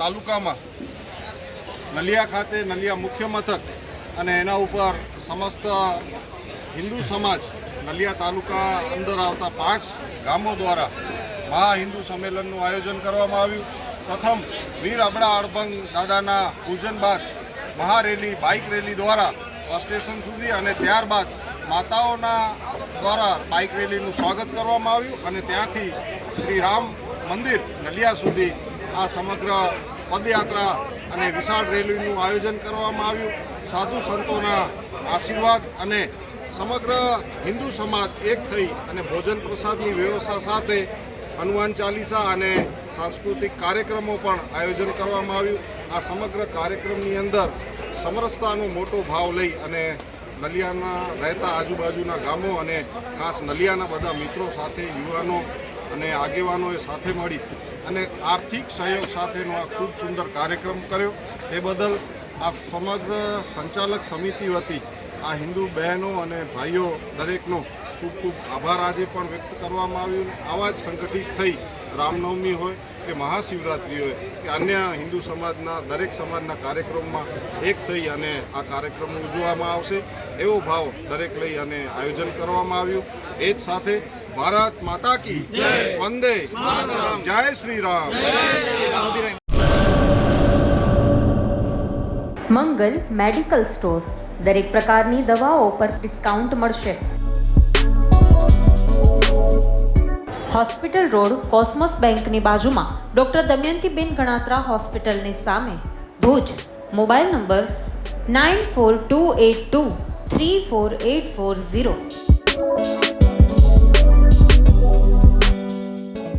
તાલુકામાં નલિયા ખાતે નલિયા મુખ્ય મથક અને એના ઉપર સમસ્ત હિન્દુ સમાજ નલિયા તાલુકા અંદર આવતા 5 ગામો દ્વારા મહા હિન્દુ સંમેલનનું આયોજન કરવામાં આવ્યું. પ્રથમ વીર અબડા અડભંગ દાદાના પૂજન બાદ મહારેલી બાઇક રેલી દ્વારા બસ સ્ટેશન સુધી અને ત્યારબાદ માતાઓના દ્વારા બાઇક રેલીનું સ્વાગત કરવામાં આવ્યું અને ત્યાંથી શ્રી રામ મંદિર નલિયા સુધી આ સમગ્ર પદયાત્રા અને વિશાળ રેલીનું આયોજન કરવામાં આવ્યું. સાધુ સંતોના આશીર્વાદ અને સમગ્ર હિન્દુ સમાજ એક થઈ અને ભોજન પ્રસાદની વ્યવસ્થા સાથે હનુમાન ચાલીસા અને સાંસ્કૃતિક કાર્યક્રમો પણ આયોજન કરવામાં આવ્યું. આ સમગ્ર કાર્યક્રમની અંદર સમરસતાનો મોટો ભાવ લઈ અને નલિયાના રહેતા આજુબાજુના ગામો અને ખાસ નલિયાના બધા મિત્રો સાથે યુવાનો અને આગેવાનોએ સાથે મળી અને આર્થિક સહયોગ સાથેનો આ ખૂબ સુંદર કાર્યક્રમ કર્યો. તે બદલ આ સમગ્ર સંચાલક સમિતિ વતી આ હિન્દુ બહેનો અને ભાઈઓ દરેકનો ખૂબ ખૂબ આભાર આજે પણ વ્યક્ત કરવામાં આવ્યો. આવા જ સંગઠિત થઈ રામનવમી હોય કે મહાશિવરાત્રિ હોય કે અન્ય હિન્દુ સમાજના દરેક સમાજના કાર્યક્રમમાં એક થઈ અને આ કાર્યક્રમ ઉજવવામાં આવશે એવો ભાવ દરેક લઈ અને આયોજન કરવામાં આવ્યું. એ જ સાથે ભારત માતા કી જય, વંદે માતરમ, જય શ્રી રામ. મંગલ મેડિકલ સ્ટોર દરેક પ્રકારની દવાઓ પર ડિસ્કાઉન્ટ મળશે. હોસ્પિટલ રોડ કોસ્મોસ બેંકની બાજુમાં ડૉક્ટર દમયંતીબેન ગણાત્રા હોસ્પિટલની સામે ભુજ. Mobile number 9428234840.